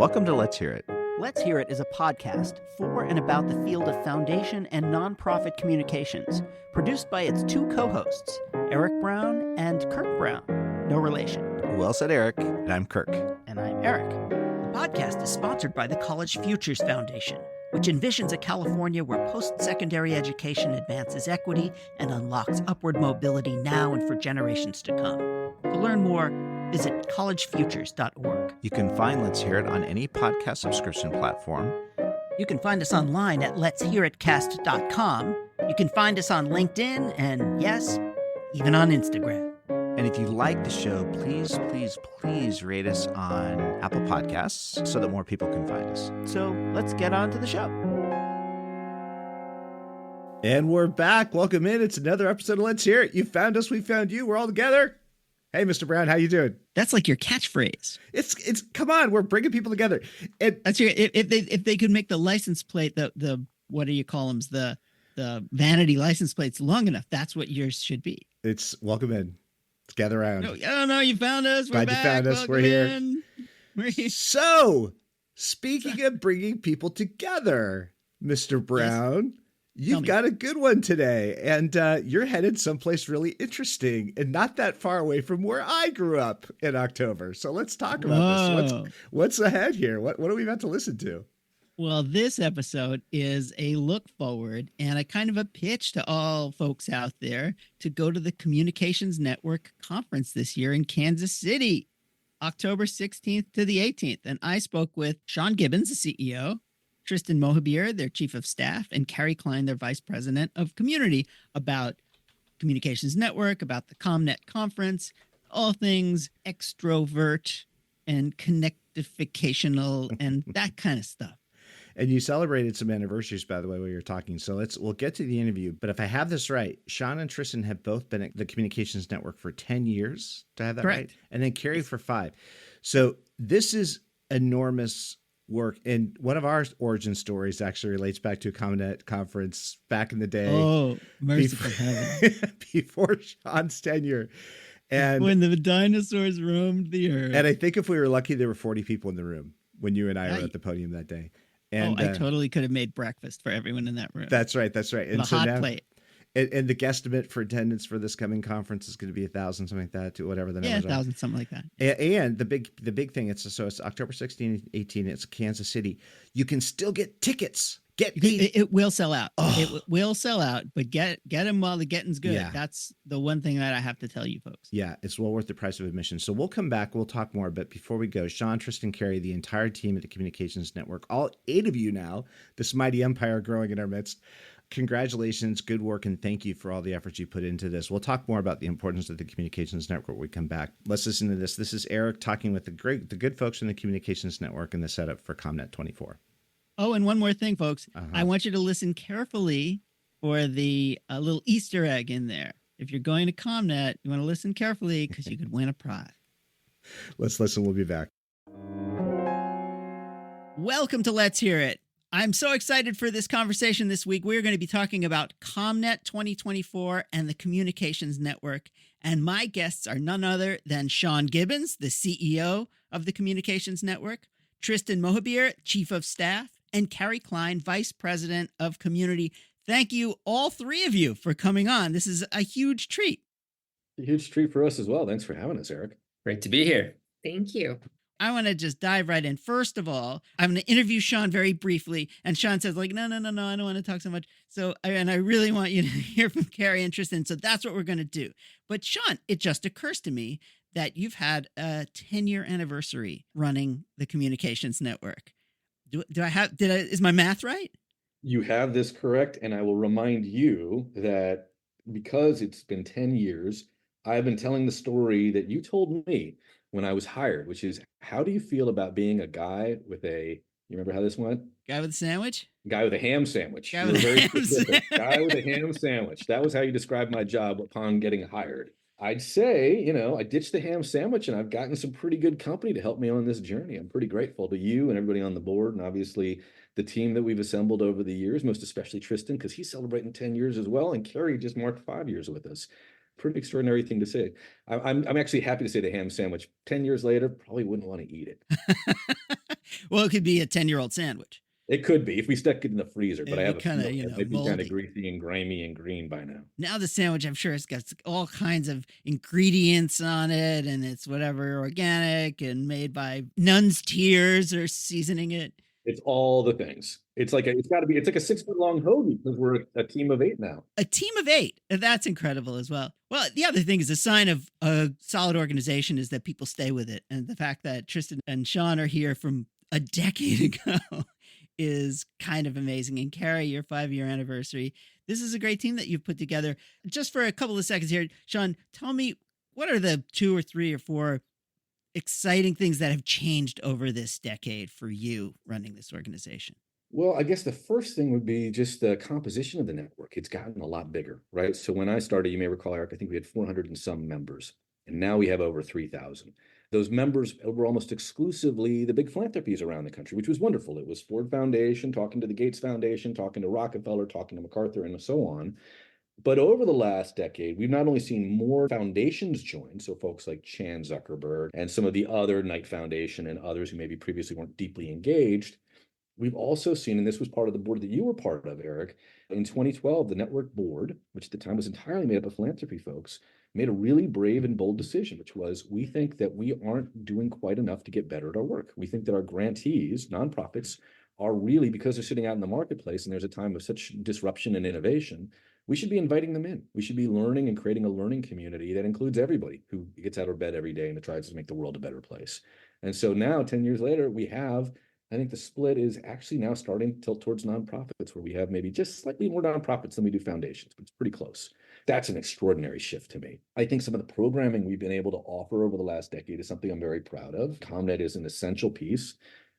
Welcome to Let's Hear It. Let's Hear It is a podcast for and about the field of foundation and nonprofit communications, produced by its two co-hosts, Eric Brown and Kirk Brown. No relation. Well said, Eric. And I'm Kirk. And I'm Eric. The podcast is sponsored by the College Futures Foundation, which envisions a California where post-secondary education advances equity and unlocks upward mobility now and for generations to come. To learn more, visit collegefutures.org. You can find Let's Hear It on any podcast subscription platform. You can find us online at letshearitcast.com. You can find us on LinkedIn and, yes, even on Instagram. And if you like the show, please rate us on Apple Podcasts so that more people can find us. So let's get on to the show. And we're back. Welcome in. It's another episode of Let's Hear It. You found us. We found you. We're all together. Hey, Mr. Brown, how you doing? That's like your catchphrase. It's come on, we're bringing people together. That's your if they could make the license plate the what do you call them, the vanity license plates long enough, that's what yours should be. It's welcome in. Let's gather around. No, you found us. We're Glad back. You found us. Welcome We're here. in. We're here. So, speaking of bringing people together, Mr. Brown, you've got a good one today, and you're headed someplace really interesting and not that far away from where I grew up in October. So let's talk about this. What's ahead here? What are we about to listen to? Well, this episode is a look forward and a kind of a pitch to all folks out there to go to the Communications Network conference this year in Kansas City, October 16th to the 18th. And I spoke with Sean Gibbons, the CEO, Tristan Mohabir, their chief of staff, and Carrie, Clyne, their vice president of community, about Communications Network, about the ComNet conference, all things extrovert and connectificational and that kind of stuff. And you celebrated some anniversaries, by the way, while you're talking. So we'll get to the interview. But if I have this right, Sean and Tristan have both been at the Communications Network for 10 years. Do I have that right? And then Carrie for 5. So this is enormous work. And one of our origin stories actually relates back to a ComNet conference back in the day. Oh, merciful heaven. Before Sean's tenure. And when the dinosaurs roamed the earth. And I think if we were lucky, there were 40 people in the room when you and I were at the podium that day. And, I totally could have made breakfast for everyone in that room. That's right. And a hot plate. And the guesstimate for attendance for this coming conference is going to be 1,000, something like that, to whatever the numbers are. 1,000, something like that. And the big thing, it's October 16, 18, it's Kansas City. You can still get tickets. It will sell out. It will sell out, but get them while the getting's good. Yeah. That's the one thing that I have to tell you folks. Yeah, it's well worth the price of admission. So we'll come back. We'll talk more. But before we go, Sean, Tristan, Carrie, the entire team at the Communications Network, all 8 of you now, this mighty empire growing in our midst. Congratulations, good work, and thank you for all the efforts you put into this. We'll talk more about the importance of the Communications Network when we come back. Let's listen to this. This is Eric talking with the good folks from the Communications Network and the setup for ComNet24. Oh, and one more thing, folks. I want you to listen carefully for the little Easter egg in there. If you're going to ComNet, you want to listen carefully because you could win a prize. Let's listen. We'll be back. Welcome to Let's Hear It. I'm so excited for this conversation this week. We're going to be talking about ComNet 2024 and the Communications Network. And my guests are none other than Sean Gibbons, the CEO of the Communications Network, Tristan Mohabir, chief of staff, and Carrie, Clyne, vice president of community. Thank you, all 3 of you, for coming on. This is a huge treat. A huge treat for us as well. Thanks for having us, Eric. Great to be here. Thank you. I want to just dive right in. First of all, I'm going to interview Sean very briefly. And Sean says, no, I don't want to talk so much. And I really want you to hear from Carrie and Tristan. So that's what we're going to do. But Sean, it just occurs to me that you've had a 10-year anniversary running the Communications Network. Is my math right? You have this correct. And I will remind you that because it's been 10 years, I've been telling the story that you told me when I was hired, which is, how do you feel about being a guy with you remember how this went? Guy with a sandwich? Guy with a ham sandwich. Guy with a ham sandwich. Guy with a ham sandwich. That was how you described my job upon getting hired. I'd say, I ditched the ham sandwich and I've gotten some pretty good company to help me on this journey. I'm pretty grateful to you and everybody on the board, and obviously the team that we've assembled over the years, most especially Tristan, because he's celebrating 10 years as well. And Carrie just marked 5 years with us. Pretty extraordinary thing to say. I'm actually happy to say the ham sandwich 10 years later, probably wouldn't want to eat it. Well, it could be a 10-year-old sandwich. It could be if we stuck it in the freezer, but I It'd have be a kinda, feeling it might be kind of moldy. greasy and grimy and green by now. Now the sandwich, I'm sure it's got all kinds of ingredients on it, and it's whatever organic and made by Nun's Tears or seasoning it. It's all the things. It's like it's like a 6 foot long hoagie because we're a team of 8 now. A team of 8. That's incredible as well. Well, the other thing is a sign of a solid organization is that people stay with it. And the fact that Tristan and Sean are here from a decade ago is kind of amazing. And Carrie, your 5-year anniversary. This is a great team that you've put together. Just for a couple of seconds here, Sean, tell me, what are the 2 or 3 or 4 exciting things that have changed over this decade for you running this organization? Well, I guess the first thing would be just the composition of the network. It's gotten a lot bigger, right? So when I started, you may recall, Eric, I think we had 400 and some members, and now we have over 3,000. Those members were almost exclusively the big philanthropies around the country, which was wonderful. It was Ford Foundation, talking to the Gates Foundation, talking to Rockefeller, talking to MacArthur, and so on. But over the last decade, we've not only seen more foundations join, so folks like Chan Zuckerberg and some of the other Knight Foundation and others who maybe previously weren't deeply engaged, we've also seen, and this was part of the board that you were part of, Eric, in 2012, the network board, which at the time was entirely made up of philanthropy folks, made a really brave and bold decision, which was, we think that we aren't doing quite enough to get better at our work. We think that our grantees, nonprofits, are really, because they're sitting out in the marketplace and there's a time of such disruption and innovation, we should be inviting them in. We should be learning and creating a learning community that includes everybody who gets out of bed every day and tries to make the world a better place. And so now, 10 years later, we have, I think the split is actually now starting to tilt towards nonprofits, where we have maybe just slightly more nonprofits than we do foundations, but it's pretty close. That's an extraordinary shift to me. I think some of the programming we've been able to offer over the last decade is something I'm very proud of. ComNet is an essential piece.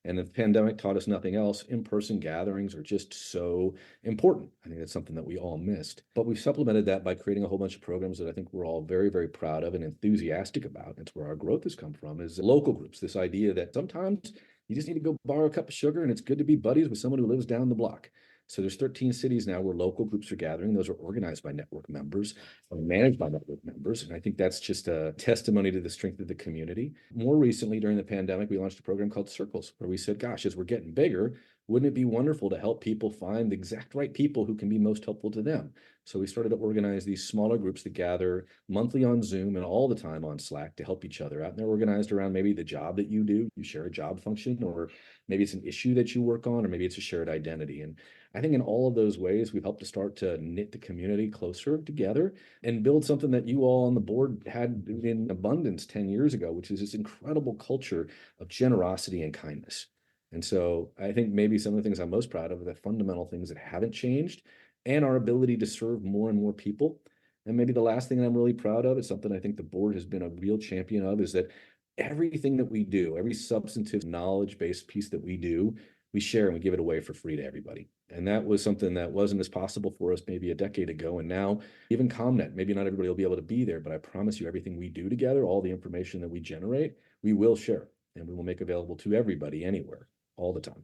And the pandemic taught us nothing else. In-person gatherings are just so important. I think that's something that we all missed. But we've supplemented that by creating a whole bunch of programs that I think we're all very, very proud of and enthusiastic about. That's where our growth has come from, is local groups. This idea that sometimes you just need to go borrow a cup of sugar and it's good to be buddies with someone who lives down the block. So there's 13 cities now where local groups are gathering. Those are organized by network members or managed by network members. And I think that's just a testimony to the strength of the community. More recently, during the pandemic, we launched a program called Circles, where we said, gosh, as we're getting bigger, wouldn't it be wonderful to help people find the exact right people who can be most helpful to them? So we started to organize these smaller groups that gather monthly on Zoom and all the time on Slack to help each other out. And they're organized around maybe the job that you do. You share a job function, or maybe it's an issue that you work on, or maybe it's a shared identity. And I think in all of those ways, we've helped to start to knit the community closer together and build something that you all on the board had in abundance 10 years ago, which is this incredible culture of generosity and kindness. And so I think maybe some of the things I'm most proud of are the fundamental things that haven't changed, and our ability to serve more and more people. And maybe the last thing that I'm really proud of is something I think the board has been a real champion of, is that everything that we do, every substantive knowledge-based piece that we do, we share and we give it away for free to everybody. And that was something that wasn't as possible for us maybe a decade ago. And now even ComNet, maybe not everybody will be able to be there, but I promise you, everything we do together, all the information that we generate, we will share and we will make available to everybody anywhere, all the time.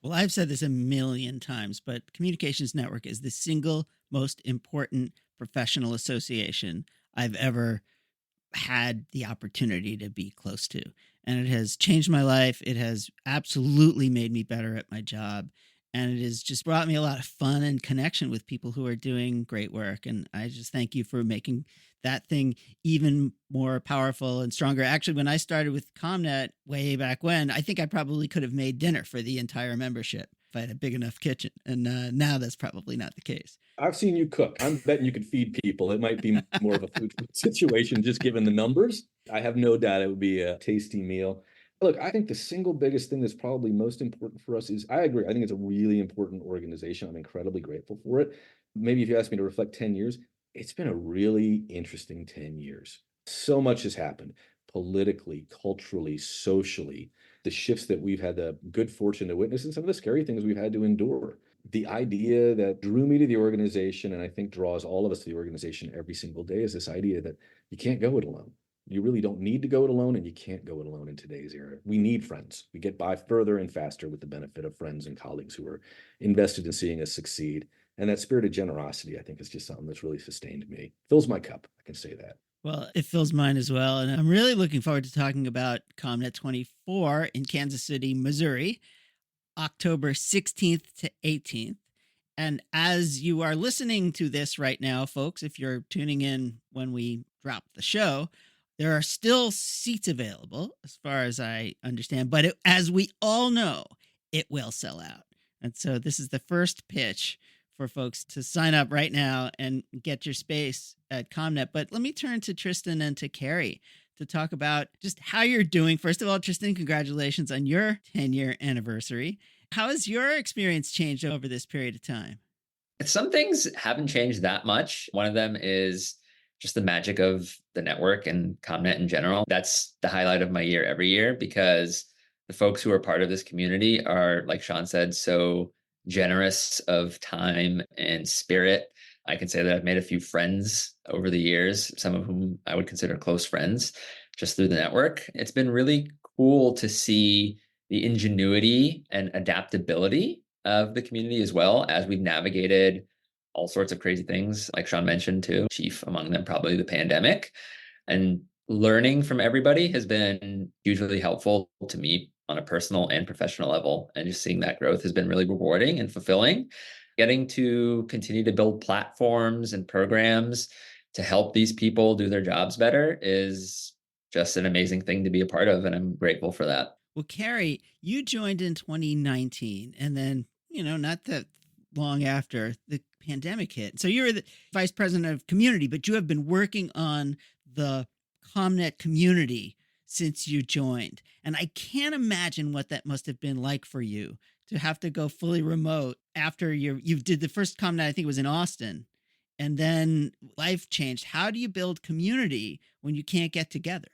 Well, I've said this a million times, but Communications Network is the single most important professional association I've ever had the opportunity to be close to. And it has changed my life. It has absolutely made me better at my job. And it has just brought me a lot of fun and connection with people who are doing great work. And I just thank you for making that thing even more powerful and stronger. Actually, when I started with ComNet way back when, I think I probably could have made dinner for the entire membership if I had a big enough kitchen. And now that's probably not the case. I've seen you cook. I'm betting you could feed people. It might be more of a food situation, just given the numbers. I have no doubt it would be a tasty meal. Look, I think the single biggest thing that's probably most important for us is, I agree, I think it's a really important organization. I'm incredibly grateful for it. Maybe if you ask me to reflect 10 years, it's been a really interesting 10 years. So much has happened politically, culturally, socially, the shifts that we've had the good fortune to witness, and some of the scary things we've had to endure. The idea that drew me to the organization, and I think draws all of us to the organization every single day, is this idea that you can't go it alone. You really don't need to go it alone, and you can't go it alone in today's era. We need friends. We get by further and faster with the benefit of friends and colleagues who are invested in seeing us succeed. And that spirit of generosity, I think, is just something that's really sustained me. Fills my cup, I can say that. Well, it fills mine as well. And I'm really looking forward to talking about ComNet24 in Kansas City, Missouri, October 16th to 18th. And as you are listening to this right now, folks, if you're tuning in when we drop the show, there are still seats available, as far as I understand. But as we all know, it will sell out. And so this is the first pitch for folks to sign up right now and get your space at ComNet. But let me turn to Tristan and to Carrie to talk about just how you're doing. First of all, Tristan, congratulations on your 10-year anniversary. How has your experience changed over this period of time? Some things haven't changed that much. One of them is just the magic of the network and ComNet in general. That's the highlight of my year every year, because the folks who are part of this community are, like Sean said, so generous of time and spirit. I can say that I've made a few friends over the years, some of whom I would consider close friends, just through the network. It's been really cool to see the ingenuity and adaptability of the community, as well as we've navigated all sorts of crazy things, like Sean mentioned too, chief among them probably the pandemic. And learning from everybody has been hugely helpful to me on a personal and professional level. And just seeing that growth has been really rewarding and fulfilling. Getting to continue to build platforms and programs to help these people do their jobs better is just an amazing thing to be a part of. And I'm grateful for that. Well, Carrie, you joined in 2019, and then, not that long after, the pandemic hit. So you were the vice president of community, but you have been working on the ComNet community since you joined. And I can't imagine what that must have been like for you to have to go fully remote after you did the first ComNet, I think it was in Austin, and then life changed. How do you build community when you can't get together?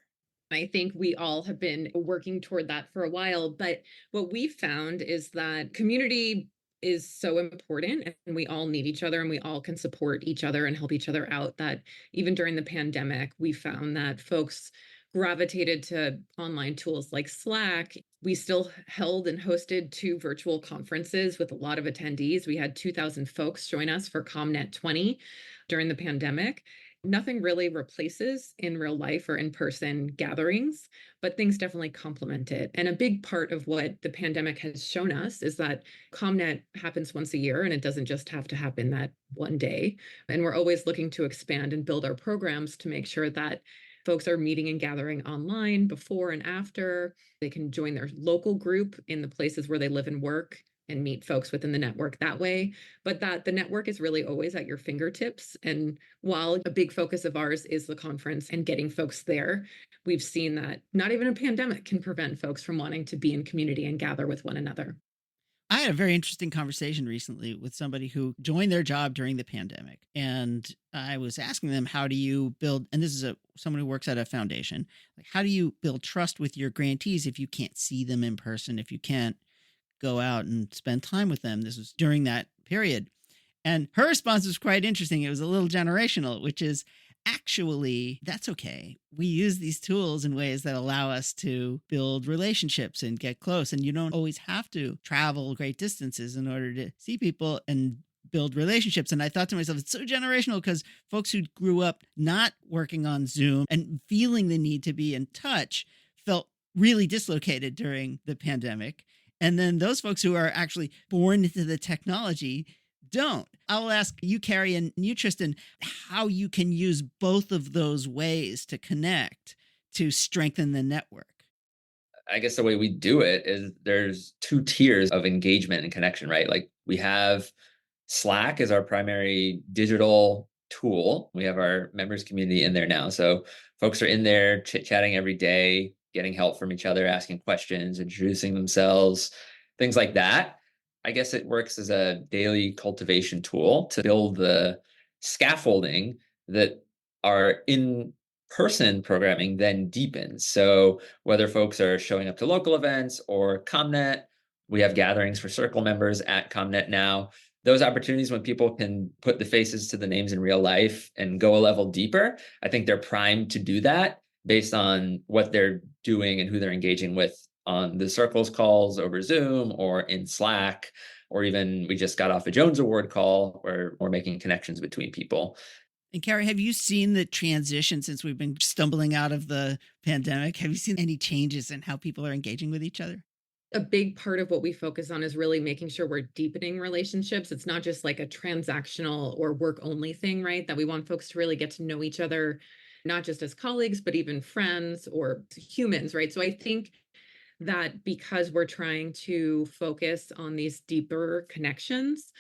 I think we all have been working toward that for a while. But what we found is that community is so important, and we all need each other, and we all can support each other and help each other out. That even during the pandemic, we found that folks gravitated to online tools like Slack. We still held and hosted 2 virtual conferences with a lot of attendees. We had 2,000 folks join us for ComNet20 during the pandemic. Nothing really replaces in real life or in-person gatherings, but things definitely complement it. And a big part of what the pandemic has shown us is that ComNet happens once a year, and it doesn't just have to happen that one day. And we're always looking to expand and build our programs to make sure that folks are meeting and gathering online before and after. They can join their local group in the places where they live and work and meet folks within the network that way, but that the network is really always at your fingertips. And while a big focus of ours is the conference and getting folks there, we've seen that not even a pandemic can prevent folks from wanting to be in community and gather with one another. I had a very interesting conversation recently with somebody who joined their job during the pandemic. And I was asking them, how do you build, and this is someone who works at a foundation, like, how do you build trust with your grantees if you can't see them in person, if you can't go out and spend time with them? This was during that period. And her response was quite interesting. It was a little generational, which is, actually, that's okay. We use these tools in ways that allow us to build relationships and get close. And you don't always have to travel great distances in order to see people and build relationships. And I thought to myself, it's so generational, because folks who grew up not working on Zoom and feeling the need to be in touch felt really dislocated during the pandemic. And then those folks who are actually born into the technology don't. I'll ask you, Carrie, and you, Tristan, how you can use both of those ways to connect to strengthen the network. I guess the way we do it is there's 2 tiers of engagement and connection, right? Like, we have Slack as our primary digital tool. We have our members community in there now. So folks are in there chit-chatting every day, getting help from each other, asking questions, introducing themselves, things like that. I guess it works as a daily cultivation tool to build the scaffolding that our in-person programming then deepens. So whether folks are showing up to local events or ComNet, we have gatherings for Circle members at ComNet now. Those opportunities when people can put the faces to the names in real life and go a level deeper, I think they're primed to do that based on what they're doing and who they're engaging with on the Circles calls over Zoom or in Slack, or even we just got off a Jones Award call where we're making connections between people. And Carrie, have you seen the transition since we've been stumbling out of the pandemic? Have you seen any changes in how people are engaging with each other? A big part of what we focus on is really making sure we're deepening relationships. It's not just like a transactional or work only thing, right? That we want folks to really get to know each other, not just as colleagues, but even friends or humans, right? So I think that because we're trying to focus on these deeper connections,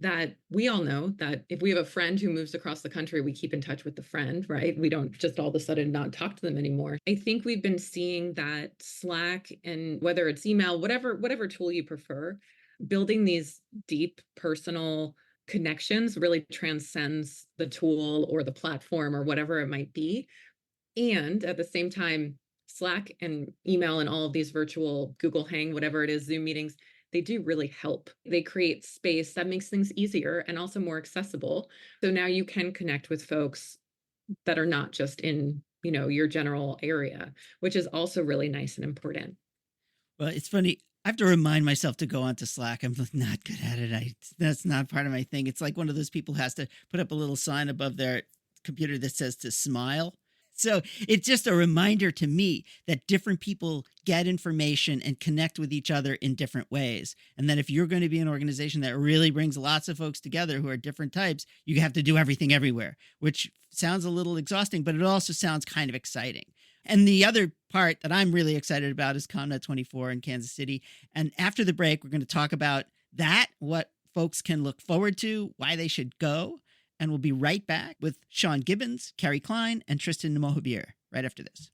that we all know that if we have a friend who moves across the country, we keep in touch with the friend, right? We don't just all of a sudden not talk to them anymore. I think we've been seeing that Slack, and whether it's email, whatever tool you prefer, building these deep personal connections really transcends the tool or the platform or whatever it might be. And at the same time, Slack and email and all of these virtual Google Hang, whatever it is, Zoom meetings, they do really help. They create space that makes things easier and also more accessible. So now you can connect with folks that are not just in, your general area, which is also really nice and important. Well, it's funny. I have to remind myself to go onto Slack. I'm not good at it. That's not part of my thing. It's like one of those people who has to put up a little sign above their computer that says to smile. So it's just a reminder to me that different people get information and connect with each other in different ways. And that if you're going to be an organization that really brings lots of folks together who are different types, you have to do everything everywhere, which sounds a little exhausting, but it also sounds kind of exciting. And the other part that I'm really excited about is ComNet24 in Kansas City. And after the break, we're going to talk about that, what folks can look forward to, why they should go. And we'll be right back with Sean Gibbons, Carrie Clyne, and Tristan Mohabir right after this.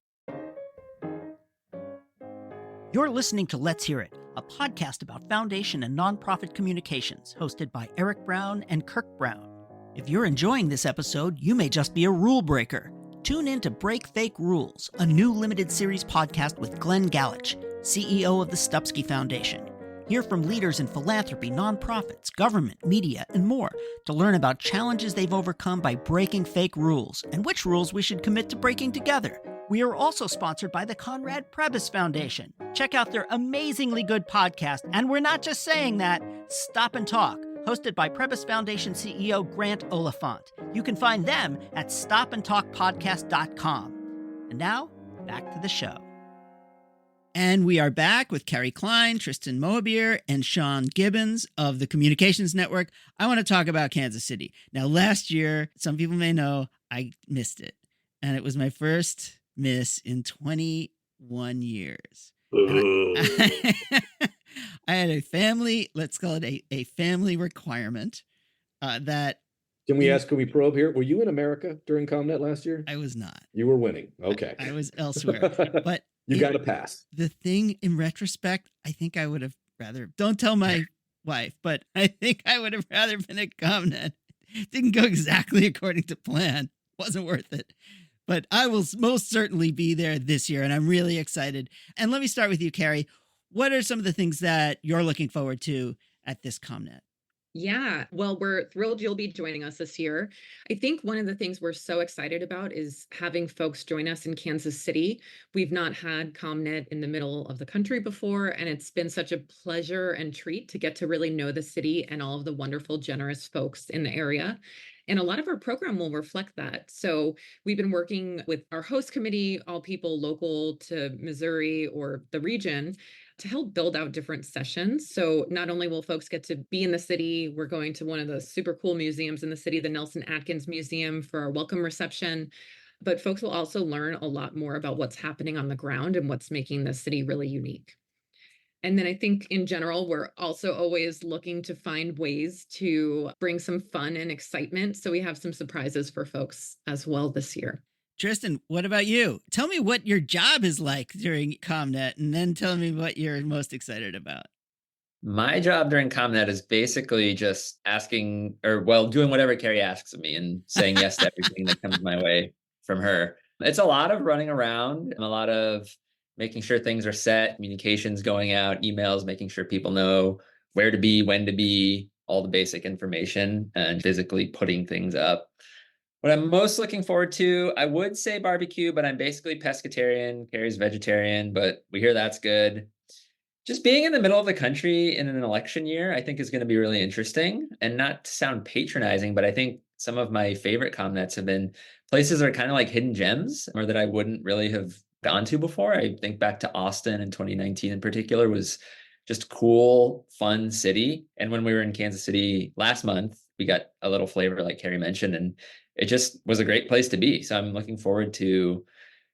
You're listening to Let's Hear It, a podcast about foundation and nonprofit communications, hosted by Eric Brown and Kirk Brown. If you're enjoying this episode, you may just be a rule breaker. Tune in to Break Fake Rules, a new limited series podcast with Glenn Galich, CEO of the Stupsky Foundation. Hear from leaders in philanthropy, nonprofits, government, media, and more to learn about challenges they've overcome by breaking fake rules and which rules we should commit to breaking together. We are also sponsored by the Conrad Prebys Foundation. Check out their amazingly good podcast, and we're not just saying that, Stop and Talk, hosted by Prebys Foundation CEO Grant Oliphant. You can find them at stopandtalkpodcast.com. And now, back to the show. And we are back with Carrie Clyne, Tristan Mohabir, and Sean Gibbons of the Communications Network. I want to talk about Kansas City. Now, last year, some people may know, I missed it. And it was my first miss in 21 years. I had a family, let's call it a family requirement that... Can we probe here? Were you in America during ComNet last year? I was not. You were winning. Okay. I was elsewhere. But you got to pass. The thing in retrospect, I think I would have rather, don't tell my wife, but I think I would have rather been at ComNet. It didn't go exactly according to plan. Wasn't worth it. But I will most certainly be there this year, and I'm really excited. And let me start with you, Carrie. What are some of the things that you're looking forward to at this ComNet? Yeah, well, we're thrilled you'll be joining us this year. I think one of the things we're so excited about is having folks join us in Kansas City. We've not had ComNet in the middle of the country before, and it's been such a pleasure and treat to get to really know the city and all of the wonderful, generous folks in the area. And a lot of our program will reflect that. So we've been working with our host committee, all people local to Missouri or the region, to help build out different sessions. So not only will folks get to be in the city, we're going to one of the super cool museums in the city, the Nelson Atkins Museum, for our welcome reception, but folks will also learn a lot more about what's happening on the ground and what's making the city really unique. And then I think in general, we're also always looking to find ways to bring some fun and excitement. So we have some surprises for folks as well this year. Tristan, what about you? Tell me what your job is like during ComNet, and then tell me what you're most excited about. My job during ComNet is basically just asking, doing whatever Carrie asks of me and saying yes to everything that comes my way from her. It's a lot of running around and a lot of making sure things are set, communications going out, emails, making sure people know where to be, when to be, all the basic information, and physically putting things up. What I'm most looking forward to, I would say barbecue, but I'm basically pescatarian. Carrie's vegetarian, but we hear that's good. Just being in the middle of the country in an election year, I think is going to be really interesting. And not to sound patronizing, but I think some of my favorite ComNets have been places that are kind of like hidden gems or that I wouldn't really have gone to before. I think back to Austin in 2019 in particular was just cool, fun city. And when we were in Kansas City last month, we got a little flavor like Carrie mentioned, and it just was a great place to be. So I'm looking forward to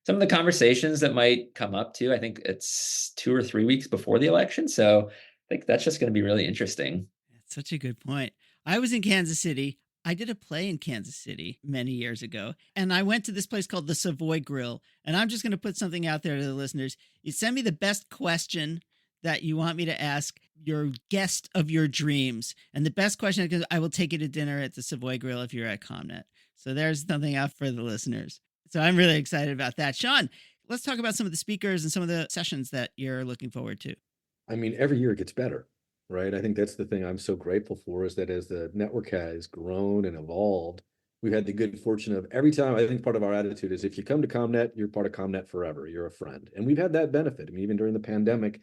some of the conversations that might come up too. I think it's 2 or 3 weeks before the election. So I think that's just going to be really interesting. That's such a good point. I was in Kansas City. I did a play in Kansas City many years ago, and I went to this place called the Savoy Grill. And I'm just going to put something out there to the listeners. You send me the best question that you want me to ask your guest of your dreams. And the best question, because I will take you to dinner at the Savoy Grill if you're at ComNet. So there's something out for the listeners. So I'm really excited about that. Sean, let's talk about some of the speakers and some of the sessions that you're looking forward to. I mean, every year it gets better, right? I think that's the thing I'm so grateful for, is that as the network has grown and evolved, we've had the good fortune of every time. I think part of our attitude is if you come to ComNet, you're part of ComNet forever. You're a friend. And we've had that benefit. I mean, even during the pandemic,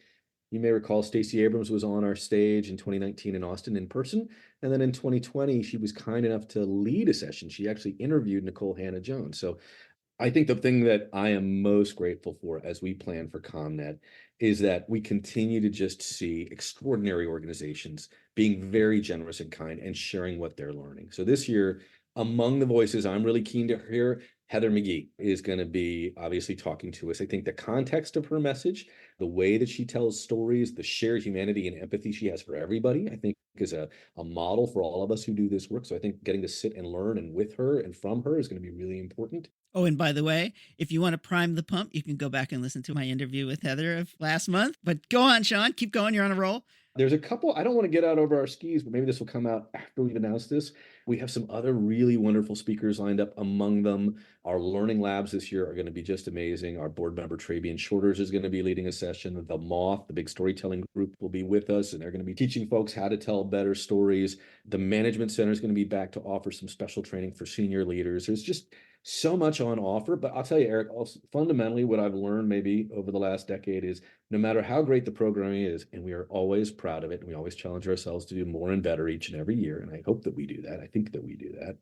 you may recall Stacey Abrams was on our stage in 2019 in Austin in person. And then in 2020, she was kind enough to lead a session. She actually interviewed Nicole Hannah-Jones. So I think the thing that I am most grateful for as we plan for ComNet is that we continue to just see extraordinary organizations being very generous and kind and sharing what they're learning. So this year, among the voices I'm really keen to hear, Heather McGee is going to be obviously talking to us. I think the context of her message, the way that she tells stories, the shared humanity and empathy she has for everybody, I think is a model for all of us who do this work. So I think getting to sit and learn and with her and from her is going to be really important. Oh, and by the way, if you want to prime the pump, you can go back and listen to my interview with Heather of last month. But go on, Sean, keep going. You're on a roll. There's a couple, I don't want to get out over our skis, but maybe this will come out after we've announced this. We have some other really wonderful speakers lined up. Among them, our learning labs this year are going to be just amazing. Our board member, Trabian Shorters, is going to be leading a session. The Moth, the big storytelling group, will be with us, and they're going to be teaching folks how to tell better stories. The Management Center is going to be back to offer some special training for senior leaders. There's just so much on offer. But I'll tell you, Eric, also, fundamentally, what I've learned maybe over the last decade is no matter how great the programming is, and we are always proud of it, and we always challenge ourselves to do more and better each and every year, and I hope that we do that. I think that we do that.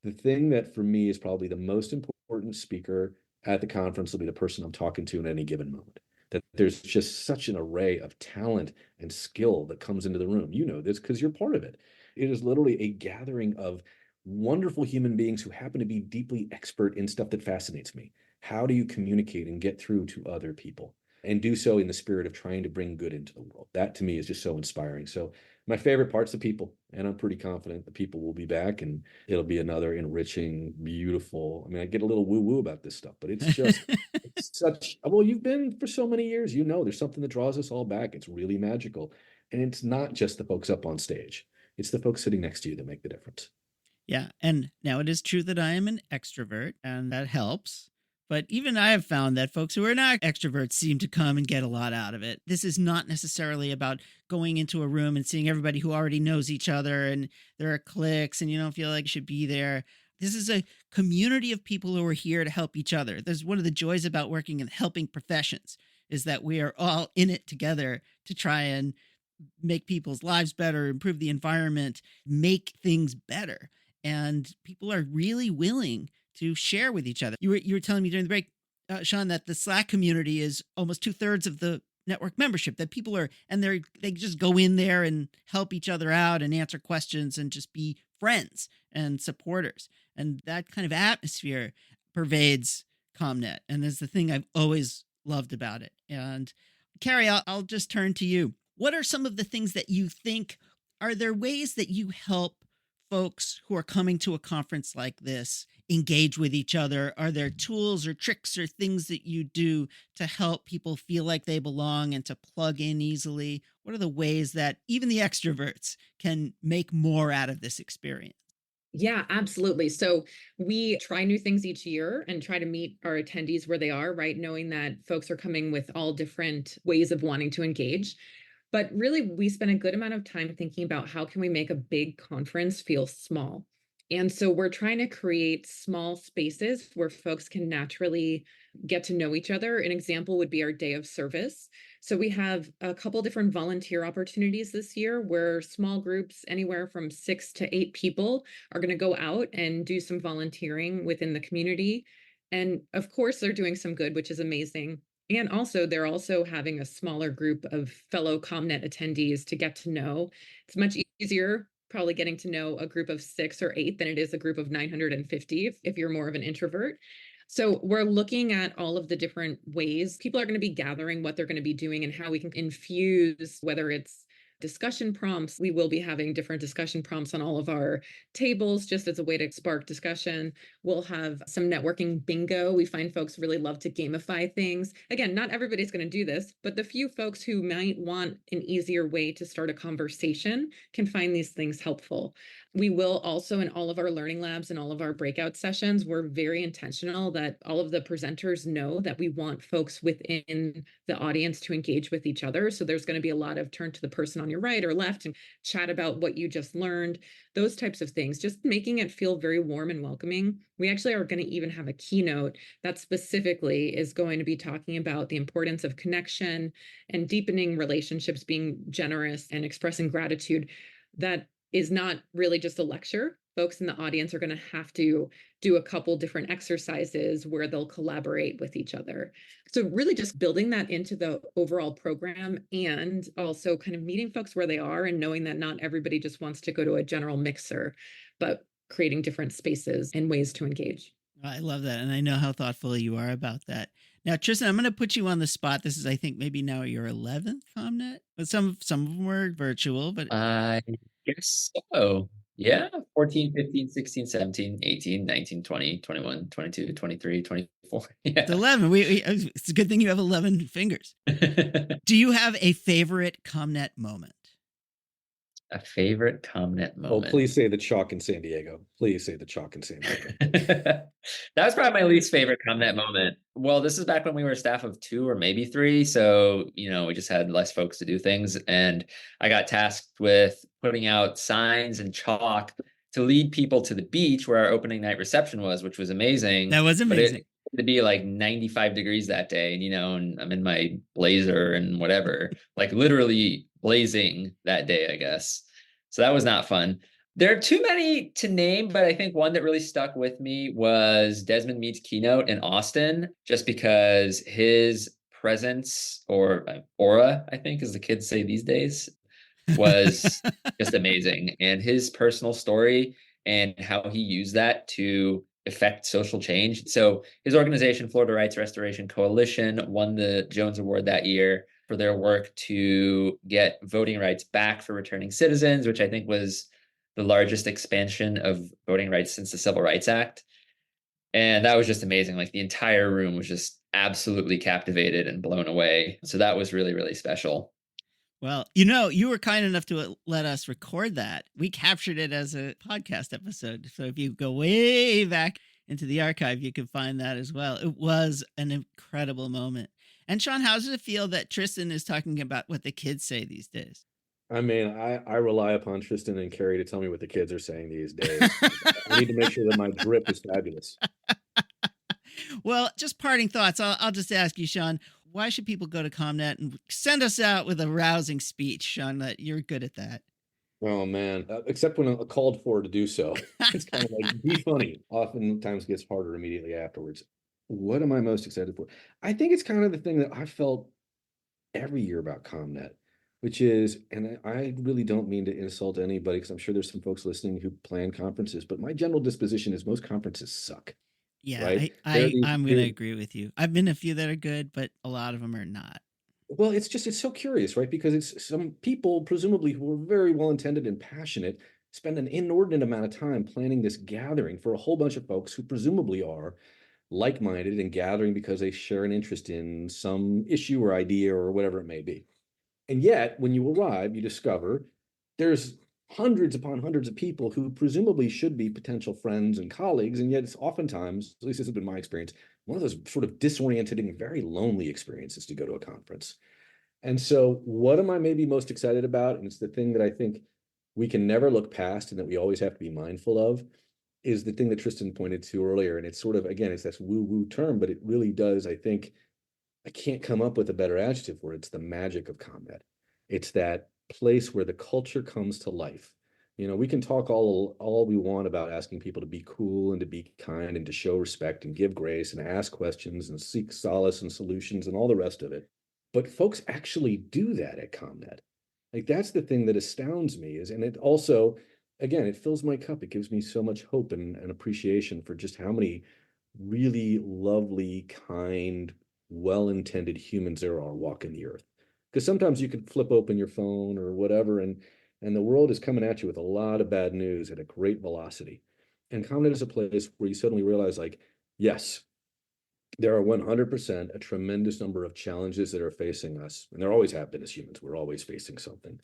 The thing that for me is probably the most important speaker at the conference will be the person I'm talking to in any given moment. That there's just such an array of talent and skill that comes into the room. You know this because you're part of it. It is literally a gathering of wonderful human beings who happen to be deeply expert in stuff that fascinates me. How do you communicate and get through to other people and do so in the spirit of trying to bring good into the world? That to me is just so inspiring. So my favorite part's the people, and I'm pretty confident the people will be back, and it'll be another enriching, beautiful. I mean, I get a little woo-woo about this stuff, but it's just it's such, well, you've been for so many years, you know, there's something that draws us all back. It's really magical. And it's not just the folks up on stage. It's the folks sitting next to you that make the difference. Yeah. And now it is true that I am an extrovert, and that helps. But even I have found that folks who are not extroverts seem to come and get a lot out of it. This is not necessarily about going into a room and seeing everybody who already knows each other and there are cliques and you don't feel like you should be there. This is a community of people who are here to help each other. There's one of the joys about working in helping professions is that we are all in it together to try and make people's lives better, improve the environment, make things better. And people are really willing to share with each other. You were telling me during the break, Sean, that the Slack community is almost 2/3 of the network membership, that people are, and they just go in there and help each other out and answer questions and just be friends and supporters. And that kind of atmosphere pervades ComNet. And that's the thing I've always loved about it. And Carrie, I'll just turn to you. What are some of the things that you think, are there ways that you help folks who are coming to a conference like this engage with each other? Are there tools or tricks or things that you do to help people feel like they belong and to plug in easily? What are the ways that even the extroverts can make more out of this experience? Yeah, absolutely. So we try new things each year and try to meet our attendees where they are, right? Knowing that folks are coming with all different ways of wanting to engage. But really, we spend a good amount of time thinking about how can we make a big conference feel small. And so we're trying to create small spaces where folks can naturally get to know each other. An example would be our day of service. So we have a couple different volunteer opportunities this year where small groups, anywhere from 6 to 8 people, are going to go out and do some volunteering within the community. And of course, they're doing some good, which is amazing. And also, they're also having a smaller group of fellow ComNet attendees to get to know. It's much easier probably getting to know a group of 6 or 8 than it is a group of 950 if you're more of an introvert. So we're looking at all of the different ways people are going to be gathering, what they're going to be doing, and how we can infuse, whether it's discussion prompts. We will be having different discussion prompts on all of our tables just as a way to spark discussion. We'll have some networking bingo. We find folks really love to gamify things. Again, not everybody's going to do this, but the few folks who might want an easier way to start a conversation can find these things helpful. We will also, in all of our learning labs and all of our breakout sessions, we're very intentional that all of the presenters know that we want folks within the audience to engage with each other. So there's going to be a lot of turn to the person on your right or left and chat about what you just learned, those types of things, just making it feel very warm and welcoming. We actually are going to even have a keynote that specifically is going to be talking about the importance of connection and deepening relationships, being generous and expressing gratitude. That is not really just a lecture. Folks in the audience are going to have to do a couple different exercises where they'll collaborate with each other. So really just building that into the overall program, and also kind of meeting folks where they are and knowing that not everybody just wants to go to a general mixer, but creating different spaces and ways to engage. I love that. And I know how thoughtful you are about that. Now, Tristan, I'm going to put you on the spot. This is, I think, maybe now your 11th ComNet, but some of them were virtual, but I guess so. Yeah, 14, 15, 16, 17, 18, 19, 20, 21, 22, 23, 24. it's Yeah. 11. It's a good thing you have 11 fingers. Do you have a favorite ComNet moment? A favorite ComNet Oh, moment. please say the chalk in San Diego. Please say the chalk in San Diego. That was probably my least favorite ComNet moment. Well, this is back when we were a staff of 2 or maybe 3. So, we just had less folks to do things. And I got tasked with putting out signs and chalk to lead people to the beach where our opening night reception was, which was amazing. That was amazing. But it had to be like 95 degrees that day. And, and I'm in my blazer and whatever, like literally blazing that day, I guess. So that was not fun. There are too many to name, but I think one that really stuck with me was Desmond Mead's keynote in Austin, just because his presence, or aura, I think, as the kids say these days, was just amazing. And his personal story and how he used that to affect social change. So his organization, Florida Rights Restoration Coalition, won the Jones Award that year for their work to get voting rights back for returning citizens, which I think was the largest expansion of voting rights since the Civil Rights Act. And that was just amazing. Like the entire room was just absolutely captivated and blown away. So that was really, really special. Well, you were kind enough to let us record that. We captured it as a podcast episode. So if you go way back into the archive, you can find that as well. It was an incredible moment. And Sean, how does it feel that Tristan is talking about what the kids say these days? I mean, I rely upon Tristan and Carrie to tell me what the kids are saying these days. I need to make sure that my drip is fabulous. Well, just parting thoughts. I'll just ask you, Sean, why should people go to ComNet and send us out with a rousing speech, Sean, that you're good at that? Oh, man. Except when I'm called for to do so. It's kind of like, be funny. Oftentimes gets harder immediately afterwards. What am I most excited for? I think it's kind of the thing that I felt every year about ComNet, which is, and I really don't mean to insult anybody because I'm sure there's some folks listening who plan conferences, but my general disposition is most conferences suck. Yeah, right? I'm going to agree with you. I've been a few that are good, but a lot of them are not. Well, it's so curious, right? Because it's some people, presumably who are very well-intended and passionate, spend an inordinate amount of time planning this gathering for a whole bunch of folks who presumably are like-minded and gathering because they share an interest in some issue or idea or whatever it may be. And yet, when you arrive, you discover there's hundreds upon hundreds of people who presumably should be potential friends and colleagues, and yet it's oftentimes, at least this has been my experience, one of those sort of disoriented and very lonely experiences to go to a conference. And so what am I maybe most excited about? And it's the thing that I think we can never look past and that we always have to be mindful of, is the thing that Tristan pointed to earlier. And it's sort of, again, it's this woo-woo term, but it really does, I think, I can't come up with a better adjective for it. It's the magic of ComNet. It's that place where the culture comes to life. We can talk all we want about asking people to be cool and to be kind and to show respect and give grace and ask questions and seek solace and solutions and all the rest of it. But folks actually do that at ComNet. Like, that's the thing that astounds me and it also, again, it fills my cup. It gives me so much hope and appreciation for just how many really lovely, kind, well-intended humans there are walking the earth. Because sometimes you could flip open your phone or whatever, and the world is coming at you with a lot of bad news at a great velocity. And ComNet is a place where you suddenly realize, like, yes, there are 100% a tremendous number of challenges that are facing us. And there always have been as humans. We're always facing something.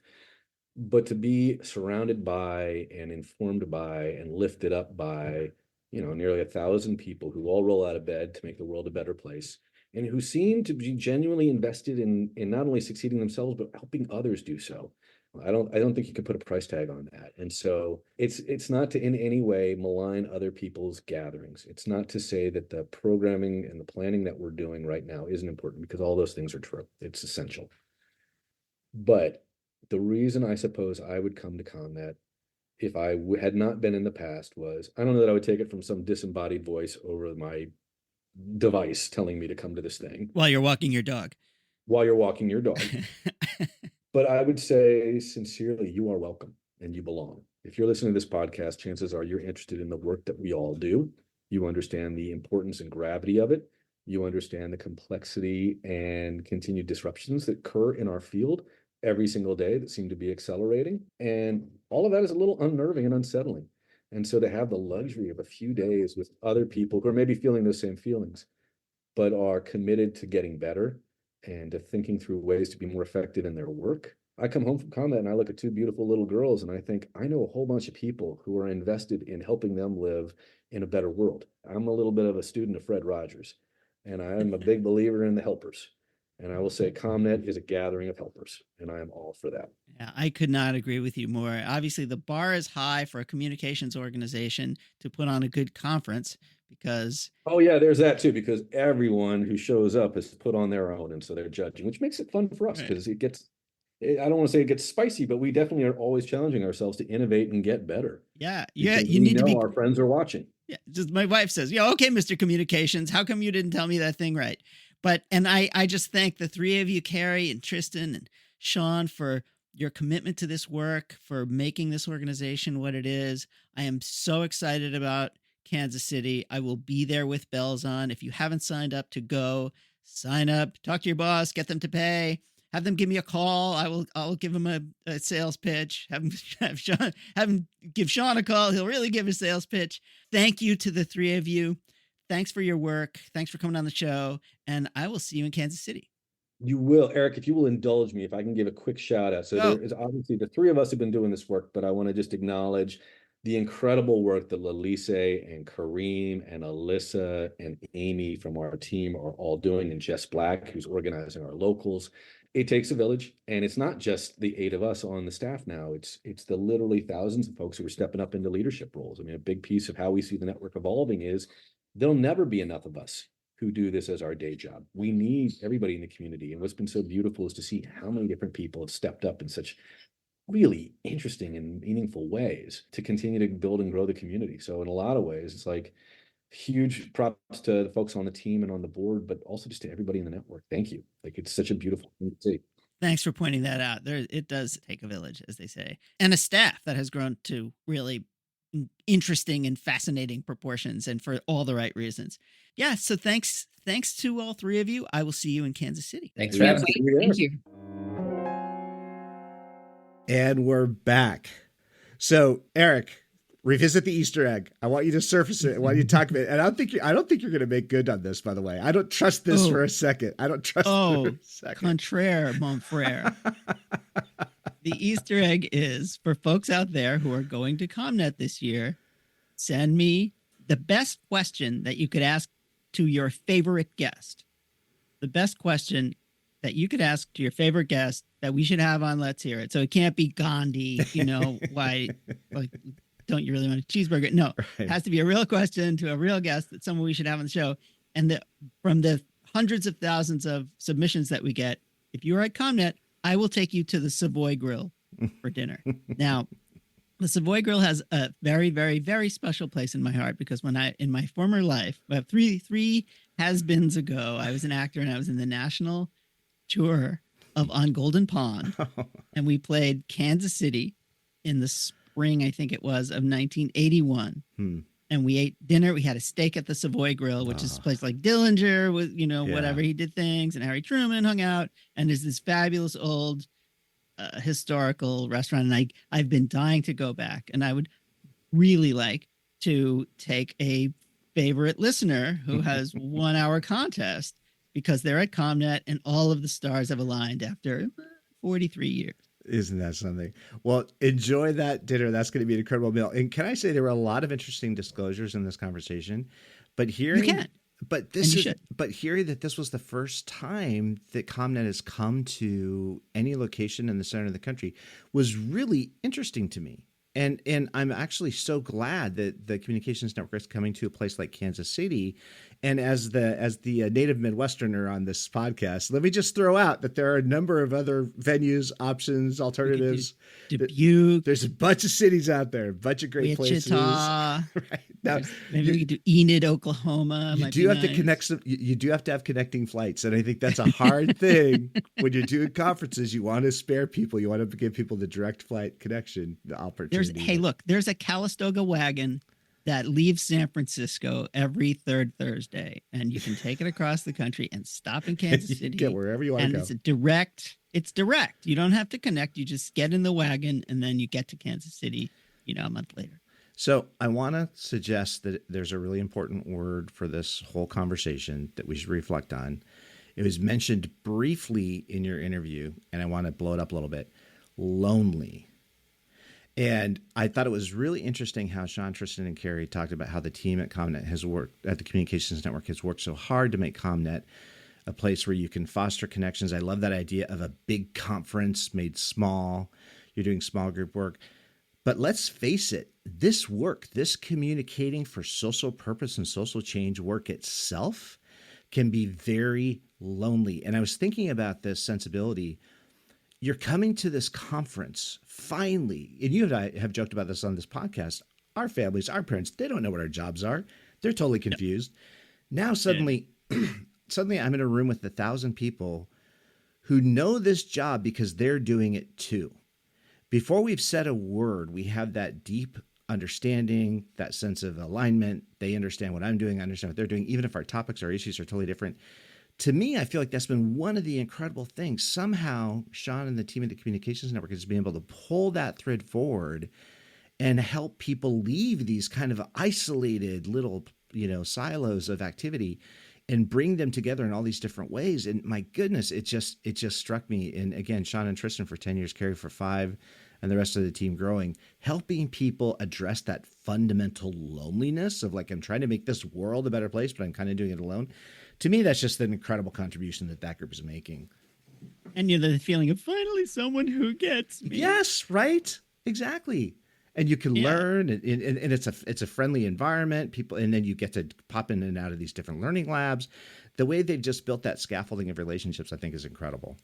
But to be surrounded by and informed by and lifted up by, nearly 1,000 people who all roll out of bed to make the world a better place, and who seem to be genuinely invested in not only succeeding themselves, but helping others do so. I don't think you can put a price tag on that. And so it's not to in any way malign other people's gatherings. It's not to say that the programming and the planning that we're doing right now isn't important, because all those things are true. It's essential. But the reason I suppose I would come to ComNet if I had not been in the past was, I don't know that I would take it from some disembodied voice over my device telling me to come to this thing While you're walking your dog. But I would say sincerely, you are welcome and you belong. If you're listening to this podcast, chances are you're interested in the work that we all do. You understand the importance and gravity of it. You understand the complexity and continued disruptions that occur in our field every single day that seem to be accelerating. And all of that is a little unnerving and unsettling. And so to have the luxury of a few days with other people who are maybe feeling those same feelings, but are committed to getting better and to thinking through ways to be more effective in their work. I come home from ComNet and I look at two beautiful little girls and I think, I know a whole bunch of people who are invested in helping them live in a better world. I'm a little bit of a student of Fred Rogers, and I am a big believer in the helpers. And I will say ComNet is a gathering of helpers, and I am all for that. Yeah, I could not agree with you more. Obviously, the bar is high for a communications organization to put on a good conference because... Oh, yeah, there's that too, because everyone who shows up is put on their own, and so they're judging, which makes it fun for us because it gets... I don't want to say it gets spicy, but we definitely are always challenging ourselves to innovate and get better. Yeah, you need to be... our friends are watching. Yeah, just my wife says, yeah, okay, Mr. Communications, how come you didn't tell me that thing right? And I just thank the three of you, Carrie and Tristan and Sean, for your commitment to this work, for making this organization what it is. I am so excited about Kansas City. I will be there with bells on. If you haven't signed up to go, sign up, talk to your boss, get them to pay, have them give me a call. I'll give them a sales pitch. Have him give Sean a call. He'll really give a sales pitch. Thank you to the three of you. Thanks for your work. Thanks for coming on the show. And I will see you in Kansas City. You will, Eric, if you will indulge me, if I can give a quick shout out. So there is obviously the three of us have been doing this work, but I want to just acknowledge the incredible work that Lalise and Kareem and Alyssa and Amy from our team are all doing, and Jess Black, who's organizing our locals. It takes a village, and it's not just the 8 of us on the staff now. It's the literally thousands of folks who are stepping up into leadership roles. I mean, a big piece of how we see the network evolving is there'll never be enough of us who do this as our day job. We need everybody in the community. And what's been so beautiful is to see how many different people have stepped up in such really interesting and meaningful ways to continue to build and grow the community. So in a lot of ways, it's like huge props to the folks on the team and on the board, but also just to everybody in the network. Thank you. Like, it's such a beautiful thing to see. Thanks for pointing that out. It does take a village, as they say, and a staff that has grown to really interesting and fascinating proportions, and for all the right reasons. Yeah. So thanks to all three of you. I will see you in Kansas City. Thanks for having me. Thank you. And we're back. So Eric, revisit the Easter egg. I want you to surface it. I want you to talk about it. And I don't think you're going to make good on this, by the way. I don't trust this for a second. I don't trust it for a second. Contraire, mon frere. The Easter egg is for folks out there who are going to ComNet this year, send me the best question that you could ask to your favorite guest. The best question that you could ask to your favorite guest that we should have on Let's Hear It. So it can't be Gandhi, why, like, don't you really want a cheeseburger? No, It has to be a real question to a real guest, that someone we should have on the show. And from the hundreds of thousands of submissions that we get, if you're at ComNet, I will take you to the Savoy Grill for dinner. Now, the Savoy Grill has a very, very, very special place in my heart because in my former life, about three has-beens ago, I was an actor and I was in the national tour of On Golden Pond, and we played Kansas City in the spring, I think it was, of 1981. And we ate dinner. We had a steak at the Savoy Grill, which is a place like Dillinger with, whatever, he did things, and Harry Truman hung out. And there's this fabulous old historical restaurant. And I've been dying to go back. And I would really like to take a favorite listener who has 1 hour contest because they're at ComNet and all of the stars have aligned after 43 years. Isn't that something? Well, enjoy that dinner. That's going to be an incredible meal. And can I say there were a lot of interesting disclosures in this conversation, but hearing that this was the first time that ComNet has come to any location in the center of the country was really interesting to me. And I'm actually so glad that the communications network is coming to a place like Kansas City. And as the native Midwesterner on this podcast, let me just throw out that there are a number of other venues, options, alternatives. Dubuque. There's a bunch of cities out there, a bunch of great places. Wichita. Right. Now, maybe we could do Enid, Oklahoma. You do have to connect you do have to have connecting flights. And I think that's a hard thing when you're doing conferences. You want to spare people. You want to give people the direct flight connection, the opportunity. There's a Calistoga wagon that leaves San Francisco every third Thursday, and you can take it across the country and stop in Kansas City. Get wherever you want to go. And it's direct. You don't have to connect. You just get in the wagon, and then you get to Kansas City, a month later. So I want to suggest that there's a really important word for this whole conversation that we should reflect on. It was mentioned briefly in your interview, and I want to blow it up a little bit. Lonely. And I thought it was really interesting how Sean, Tristan, and Carrie talked about how the team at ComNet at the Communications Network has worked so hard to make ComNet a place where you can foster connections. I love that idea of a big conference made small. You're doing small group work. But let's face it, this work, this communicating for social purpose and social change work itself can be very lonely. And I was thinking about this sensibility. You're coming to this conference finally, and you and I have joked about this on this podcast. Our families, our parents, they don't know what our jobs are. They're totally confused. Now suddenly I'm in a room with 1,000 people who know this job because they're doing it too. Before we've said a word, we have that deep understanding, that sense of alignment. They understand what I'm doing, I understand what they're doing, even if our topics or issues are totally different. To me, I feel like that's been one of the incredible things. Somehow, Sean and the team at the Communications Network has been able to pull that thread forward and help people leave these kind of isolated little, silos of activity and bring them together in all these different ways. And my goodness, it just struck me. And again, Sean and Tristan for 10 years, Carrie for 5, and the rest of the team growing, helping people address that fundamental loneliness of like, I'm trying to make this world a better place, but I'm kind of doing it alone. To me, that's just an incredible contribution that group is making. And the feeling of finally someone who gets me. Yes, right? Exactly. And you can learn, and it's a friendly environment. People, and then you get to pop in and out of these different learning labs. The way they've just built that scaffolding of relationships, I think, is incredible.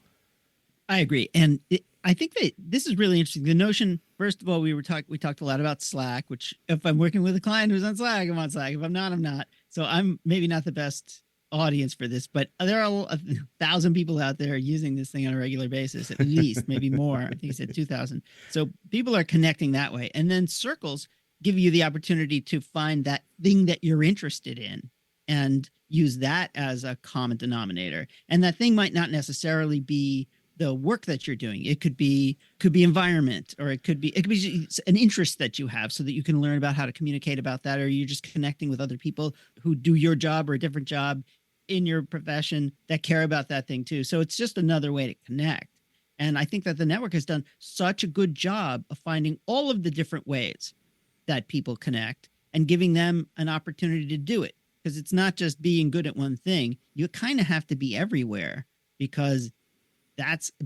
I agree, and I think that this is really interesting. The notion, first of all, we talked a lot about Slack. Which, if I'm working with a client who's on Slack, I'm on Slack. If I'm not, I'm not. So I'm maybe not the best audience for this, but there are 1,000 people out there using this thing on a regular basis, at least, maybe more. I think he said 2,000. So people are connecting that way. And then circles give you the opportunity to find that thing that you're interested in and use that as a common denominator. And that thing might not necessarily be the work that you're doing. It could be environment, or it could be an interest that you have so that you can learn about how to communicate about that, or you're just connecting with other people who do your job or a different job in your profession that care about that thing too. So it's just another way to connect. And I think that the network has done such a good job of finding all of the different ways that people connect and giving them an opportunity to do it. Because it's not just being good at one thing. You kind of have to be everywhere, because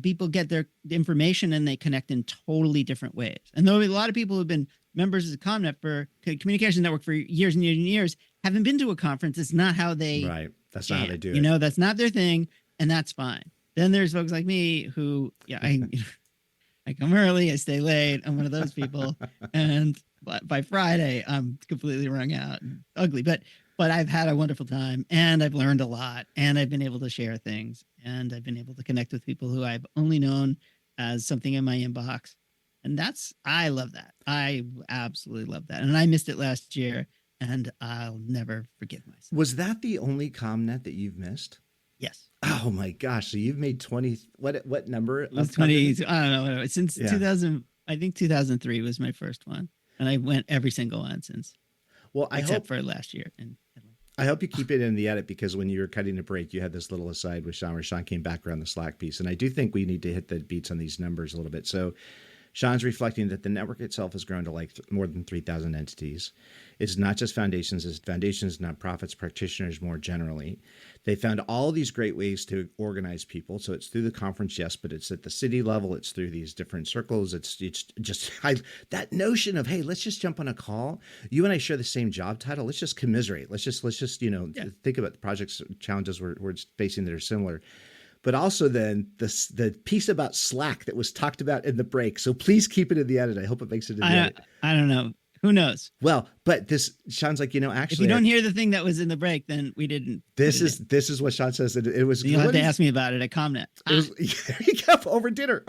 people get their information and they connect in totally different ways. And though a lot of people who've been members of the ComNet for Communications Network for years and years and years haven't been to a conference, it's not how they That's not how they do it. You know, that's not their thing, and that's fine. Then there's folks like me who, I come early, I stay late. I'm one of those people, and by Friday, I'm completely wrung out and ugly. But I've had a wonderful time, and I've learned a lot, and I've been able to share things, and I've been able to connect with people who I've only known as something in my inbox. And I love that. I absolutely love that. And I missed it last year, and I'll never forgive myself. Was that the only ComNet that you've missed? Yes. Oh my gosh. So you've made 20, what number? It was 20, I don't know. Since 2000, I think 2003 was my first one. And I went every single one since. Well, except for last year. I hope you keep it in the edit, because when you were cutting a break, you had this little aside with Sean where Sean came back around the Slack piece. And I do think we need to hit the beats on these numbers a little bit. So Sean's reflecting that the network itself has grown to like more than 3,000 entities. It's not just foundations, it's foundations, nonprofits, practitioners more generally. They found all these great ways to organize people. So it's through the conference, yes, but it's at the city level. It's through these different circles. It's just that notion of, hey, let's just jump on a call. You and I share the same job title. Let's just commiserate. Let's just think about the projects, challenges we're facing that are similar. But also then the piece about Slack that was talked about in the break. So please keep it in the edit. I hope it makes it in the edit. I don't know. Who knows? Well, but Sean's like, actually, if you don't hear the thing that was in the break, then we didn't. This is what Sean says. It was. You'll have to ask me about it at ComNet. Over dinner.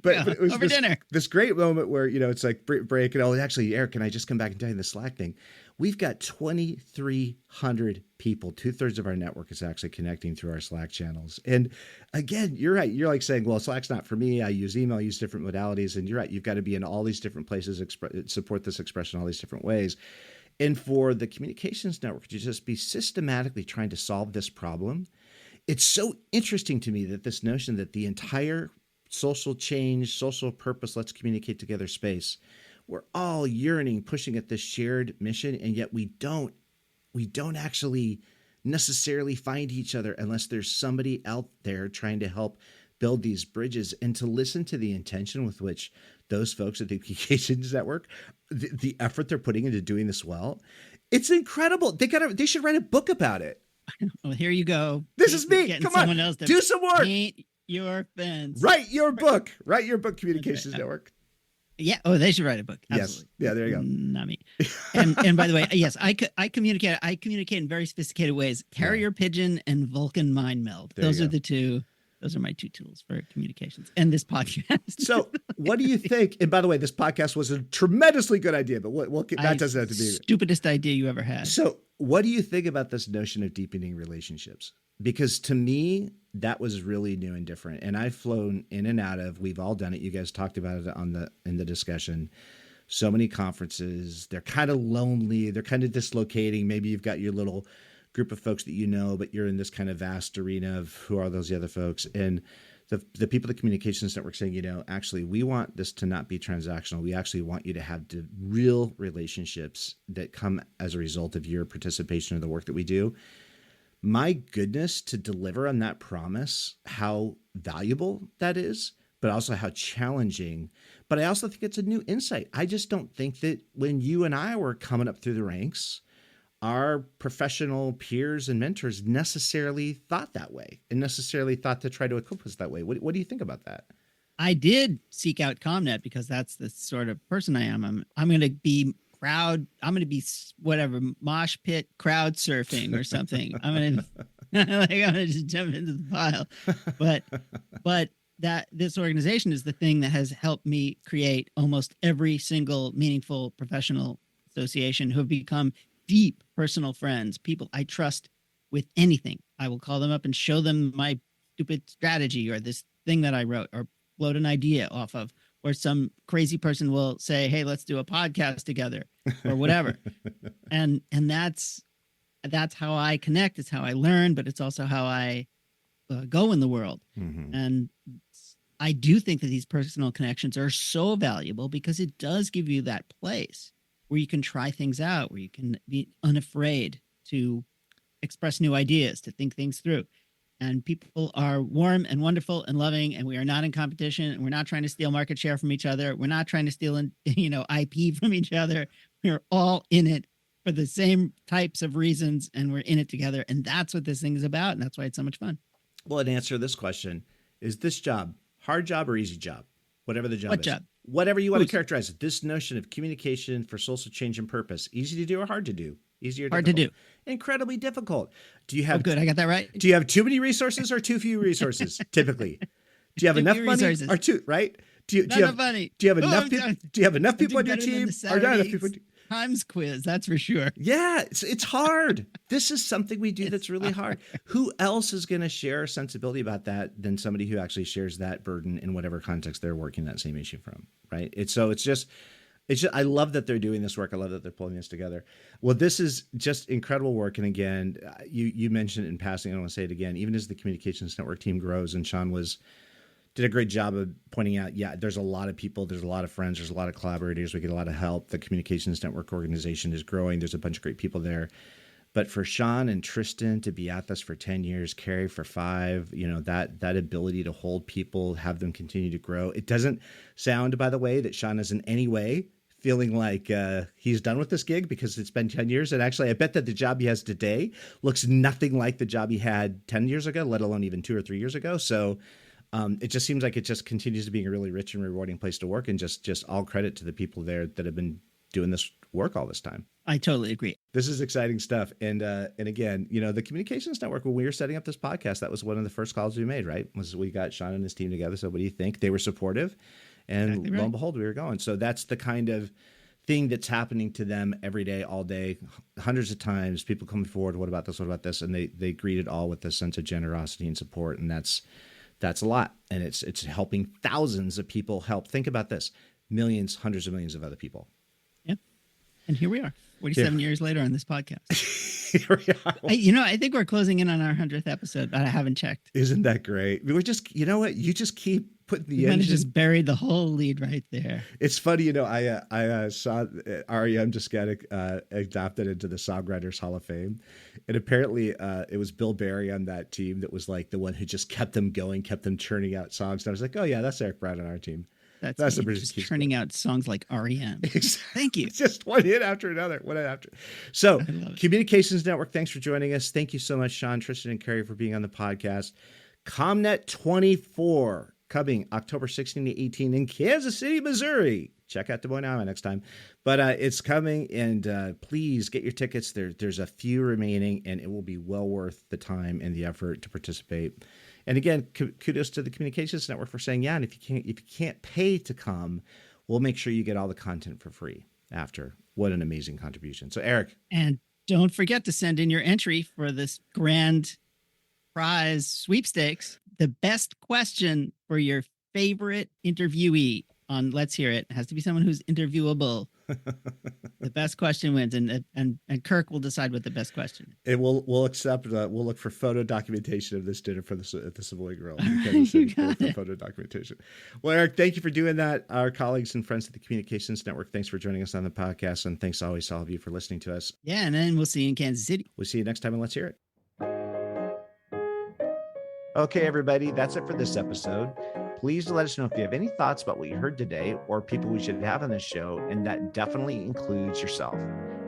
But it was dinner. This great moment where, it's like break and actually, Eric, can I just come back and tell you the Slack thing? We've got 2,300 people. 2/3 of our network is actually connecting through our Slack channels. And again, you're right. You're like saying, well, Slack's not for me. I use email, I use different modalities. And you're right. You've got to be in all these different places, support this expression all these different ways. And for the communications network to just be systematically trying to solve this problem, it's so interesting to me that this notion that the entire social change, social purpose, let's communicate together space, we're all yearning, pushing at this shared mission, and yet we don't actually necessarily find each other unless there's somebody out there trying to help build these bridges. And to listen to the intention with which those folks at the Communications Network, the effort they're putting into doing this well, it's incredible. They should write a book about it. Well, here you go. This is me. Come on, else do some more. Paint your fence. Write your book. Write your book, Communications Network. Yeah. Oh, they should write a book. Absolutely. Yes. Yeah. There you go. Not me. And by the way, yes, I communicate. I communicate in very sophisticated ways. Carrier pigeon and Vulcan mind meld. Those are the two. Those are my two tools for communications and this podcast. So, what do you think? And by the way, this podcast was a tremendously good idea, but that doesn't have to be stupidest idea you ever had. So, what do you think about this notion of deepening relationships? Because to me, that was really new and different. And I've flown in and out of, we've all done it. You guys talked about it in the discussion. So many conferences, they're kind of lonely. They're kind of dislocating. Maybe you've got your little group of folks that you know, but you're in this kind of vast arena of who are those other folks. And the people at the Communications Network saying, actually, we want this to not be transactional. We actually want you to have the real relationships that come as a result of your participation in the work that we do. My goodness, to deliver on that promise, how valuable that is, but also how challenging. But I also think it's a new insight. I just don't think that when you and I were coming up through the ranks, our professional peers and mentors necessarily thought that way and necessarily thought to try to equip us that way. What do you think about that? I did seek out ComNet because that's the sort of person I am. I'm going to be whatever, mosh pit crowd surfing or something. I'm gonna just jump into the pile. But that this organization is the thing that has helped me create almost every single meaningful professional association who have become deep personal friends, people I trust with anything. I will call them up and show them my stupid strategy or this thing that I wrote or float an idea off of. Or some crazy person will say, hey, let's do a podcast together or whatever. and that's how I connect. It's how I learn, but it's also how I go in the world. Mm-hmm. And I do think that these personal connections are so valuable because it does give you that place where you can try things out, where you can be unafraid to express new ideas, to think things through. And people are warm and wonderful and loving, and we are not in competition, and we're not trying to steal market share from each other. We're not trying to steal, IP from each other. We're all in it for the same types of reasons, and we're in it together. And that's what this thing is about. And that's why it's so much fun. Well, and answer this question, is this job hard job or easy job? Whatever the job What is. job? Whatever you want to Who's- characterize it. This notion of communication for social change and purpose, easy to do or hard to do? Easier, Hard to do. Incredibly difficult. Do you Oh, have good. I got that right. Do you have too many resources or too few resources? Typically, do you have Too enough few money resources. or too? Right? Do you Not have enough money. do you have Oh, enough I'm people? done. Do you have enough I do people on your better than team? the Or not enough Saturdays people? Times quiz, that's for sure. Yeah, it's hard. This is something we do that's really hard. Who else is going to share a sensibility about that than somebody who actually shares that burden in whatever context they're working that same issue from, right? It's just I love that they're doing this work. I love that they're pulling this together. Well, this is just incredible work. And again, you mentioned it in passing, I don't want to say it again, even as the Communications Network team grows, and Sean did a great job of pointing out, yeah, there's a lot of people, there's a lot of friends, there's a lot of collaborators. We get a lot of help. The Communications Network organization is growing. There's a bunch of great people there. But for Sean and Tristan to be at this for 10 years, Carrie for 5, that ability to hold people, have them continue to grow. It doesn't sound, by the way, that Sean is in any way feeling like he's done with this gig, because it's been 10 years. And actually, I bet that the job he has today looks nothing like the job he had 10 years ago, let alone even 2 or 3 years ago. So it just seems like it just continues to be a really rich and rewarding place to work, and just all credit to the people there that have been doing this work all this time. I totally agree. This is exciting stuff. And again, the Communications Network, when we were setting up this podcast, that was one of the first calls we made, right? Was we got Sean and his team together. So what do you think? They were supportive, and Exactly right. lo and behold, we were going. So that's the kind of thing that's happening to them every day, all day, hundreds of times. People coming forward, what about this? What about this? And they greet it all with a sense of generosity and support. And that's a lot. And it's helping thousands of people help. Think about this, millions, hundreds of millions of other people. Yep. And here we are, 47 years later on this podcast. Here we are. I think we're closing in on our 100th episode, but I haven't checked. Isn't that great? We're just, you know what? You just keep putting the You kind of engine. just buried the whole lead right there. It's funny, I saw REM just got adopted into the Songwriters Hall of Fame. And apparently it was Bill Berry on that team that was like the one who just kept them going, kept them churning out songs. And I was like, oh yeah, that's Eric Brown on our team. That's the me, British just keeps churning out songs like REM. Exactly. Thank you. It's just one hit after another, one hit after. So I love it. Communications Network, thanks for joining us. Thank you so much, Sean, Tristan, and Carrie, for being on the podcast. ComNet24 coming October 16 to 18 in Kansas City, Missouri. Check out Des Moines, Iowa next time. But it's coming, and please get your tickets. There's a few remaining, and it will be well worth the time and the effort to participate. And again, kudos to the Communications Network for saying, yeah, and if you can't pay to come, we'll make sure you get all the content for free after. What an amazing contribution. So, Eric. And don't forget to send in your entry for this grand prize sweepstakes. The best question for your favorite interviewee on Let's Hear It has to be someone who's interviewable. The best question wins, and Kirk will decide what the best question is. We'll accept. We'll look for photo documentation of this dinner at the Savoy Grill. You got For it. photo documentation. Well, Eric, thank you for doing that. Our colleagues and friends at the Communications Network, thanks for joining us on the podcast, and thanks always to all of you for listening to us. Yeah, and then we'll see you in Kansas City. We'll see you next time, and let's hear it. Okay, everybody, that's it for this episode. Please let us know if you have any thoughts about what you heard today or people we should have on this show, and that definitely includes yourself.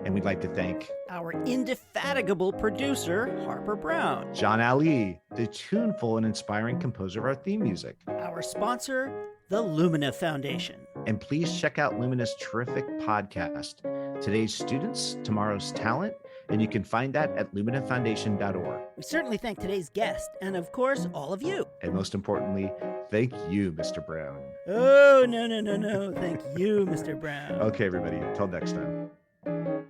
And we'd like to thank Our indefatigable producer, Harper Brown. John Ali, the tuneful and inspiring composer of our theme music. Our sponsor, the Lumina Foundation. And please check out Lumina's terrific podcast, Today's Students, Tomorrow's Talent, and you can find that at luminafoundation.org. We certainly thank today's guest, and of course, all of you. And most importantly, thank you, Mr. Brown. Oh, no. Thank you, Mr. Brown. Okay, everybody, until next time.